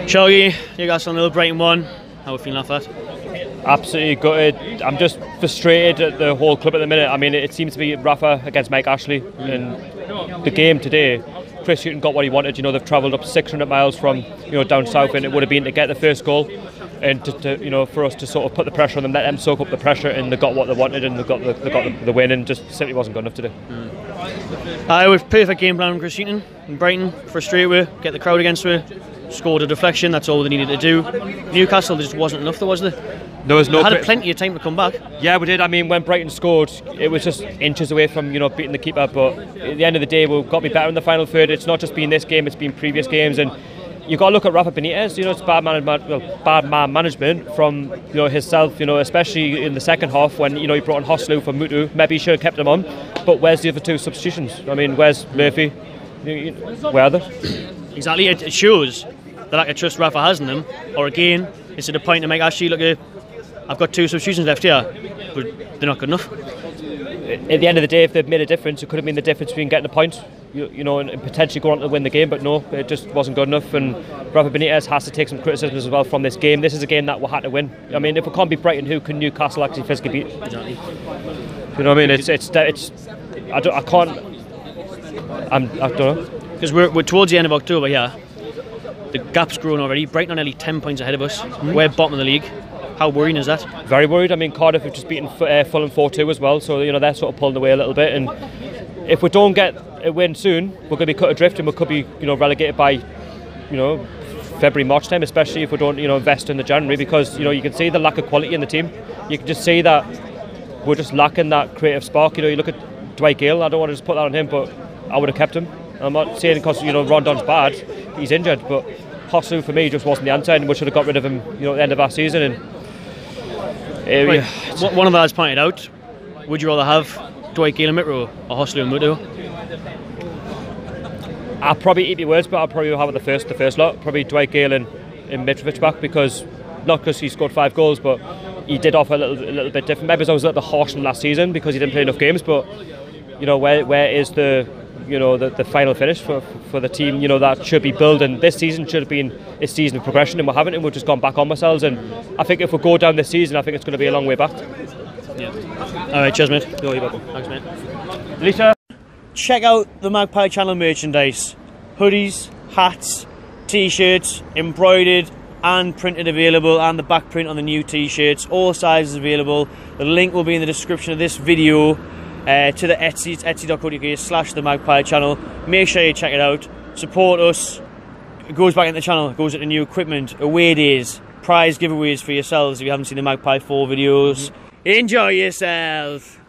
Shoggy, Newcastle 0, Brighton 1. How are we feeling after that? Absolutely gutted. I'm just frustrated at the whole club at the minute. I mean, it seems to be Rafa against Mike Ashley. In the game today, Chris Hughton got what he wanted. You know, they've travelled up 600 miles from down south, and it would have been to get the first goal, and to for us to sort of put the pressure on them, let them soak up the pressure, and they got what they wanted, and they got the win, and just simply wasn't good enough today. With perfect game plan from Chris Hughton in Brighton, frustrate with, get the crowd against her, scored a deflection. That's all they needed to do. Newcastle, there just wasn't enough, there was there. There was no. They had plenty of time to come back. Yeah, we did. I mean, when Brighton scored, it was just inches away from beating the keeper. But at the end of the day, we've got to be better in the final third. It's not just been this game; it's been previous games, and you've got to look at Rafa Benitez. It's bad man management from himself. Especially in the second half when he brought on Hoslu for Mutu. Maybe he should have kept him on. But where's the other two substitutions? I mean, where's Murphy? Where are they? Exactly. It shows the lack of trust Rafa has in them. Or again, it's to the point to make Ashley look at. I've got two substitutions left here, but they're not good enough. At the end of the day, if they've made a difference, it could have been the difference between getting a point, and potentially going on to win the game. But no, it just wasn't good enough. And Rafa Benitez has to take some criticism as well from this game. This is a game that we had to win. I mean, if we can't beat Brighton, who can Newcastle actually physically beat? Exactly. You know what I mean? I don't know. Because we're towards the end of October, yeah. The gap's grown already. Brighton are nearly 10 points ahead of us. We're bottom of the league. How worrying is that? Very worried. I mean, Cardiff have just beaten Fulham 4-2 as well, so they're sort of pulling away a little bit. And if we don't get a win soon, we're going to be cut adrift, and we could be relegated by February, March time, especially if we don't invest in the January, because you can see the lack of quality in the team. You can just see that we're just lacking that creative spark. You look at Dwight Gale. I don't want to just put that on him, but I would have kept him. I'm not saying because Rondon's bad, he's injured, but Hoslu for me just wasn't the answer, and we should have got rid of him at the end of our season. And one of the lads pointed out, would you rather have Dwight Gale and Mitro or Hoslu and Mutu? I'll probably eat your words, but I'll probably have it the first lot. Probably Dwight Gale and Mitrovic back, not because he scored 5 goals, but he did offer a little bit different. Maybe I was a little bit harsh on last season because he didn't play enough games, but where is the final finish for the team that should be building? This season should have been a season of progression, and we haven't, and we've just gone back on ourselves. And I think if we go down this season, I think it's going to be a long way back. Yeah. Alright, cheers mate. No, you're welcome. Thanks mate. Lisa, check out the Magpie Channel merchandise. Hoodies, hats, t-shirts, embroidered and printed available, and the back print on the new t-shirts, all sizes available. The link will be in the description of this video. To the Etsy, it's etsy.co.uk/the Magpie Channel. Make sure you check it out. Support us. It goes back into the channel. It goes into new equipment, away days, prize giveaways for yourselves if you haven't seen the Magpie 4 videos. Enjoy yourself.